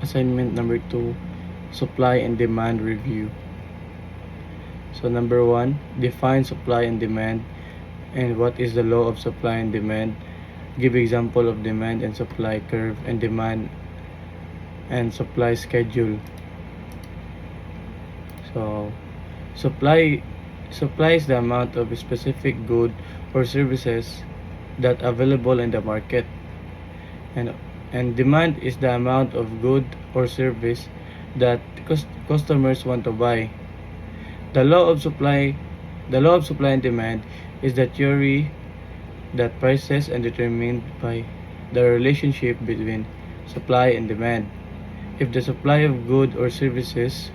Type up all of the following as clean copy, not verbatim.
assignment number 2, supply and demand review. So number 1, define supply and demand and what is the law of supply and demand. Give example of demand and supply curve and demand and supply schedule. So supply is the amount of a specific good or services that available in the market, and demand is the amount of good or service that customers want to buy. The law of supply and demand is the theory that prices are determined by the relationship between supply and demand. If the supply of goods or services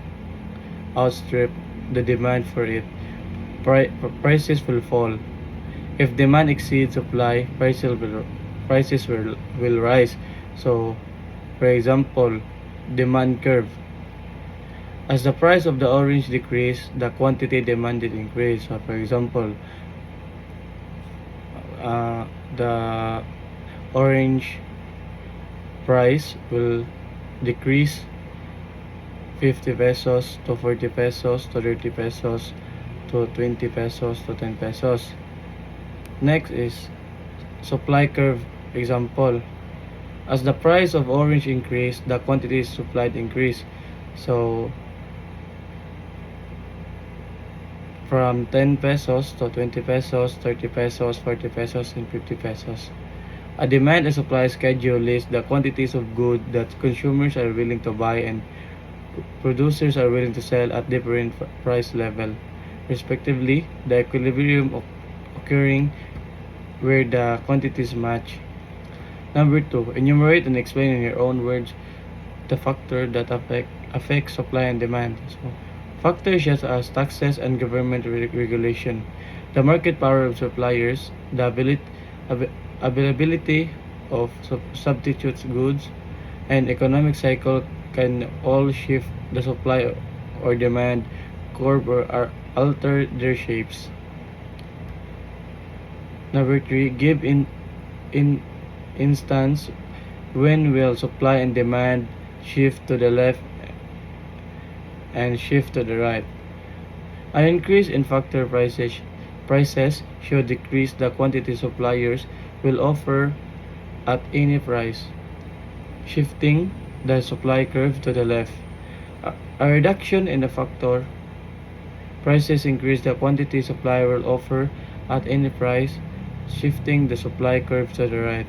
outstrip the demand for it, prices will fall. If demand exceeds supply, prices will rise. So, for example, demand curve. As the price of the orange decrease, the quantity demanded increase. So, for example, the orange price will decrease 50 pesos to 40 pesos to 30 pesos to 20 pesos to 10 pesos. Next is supply curve example. As the price of orange increase, the quantity supplied increase. So from 10 pesos to 20 pesos, 30 pesos, 40 pesos, and 50 pesos. A demand and supply schedule lists the quantities of goods that consumers are willing to buy and producers are willing to sell at different price level, respectively. The equilibrium occurring where the quantities match. Number 2, enumerate and explain in your own words the factor that affect supply and demand. So, factors such as taxes and government regulation, the market power of suppliers, the availability of substitute goods, and economic cycle can all shift the supply or demand curve or alter their shapes. Number 3, give in instance when will supply and demand shift to the left and shift to the right. An increase in factor prices should decrease the quantity suppliers will offer at any price, shifting the supply curve to the left. A reduction in the factor prices increase the quantity supplier will offer at any price, shifting the supply curve to the right.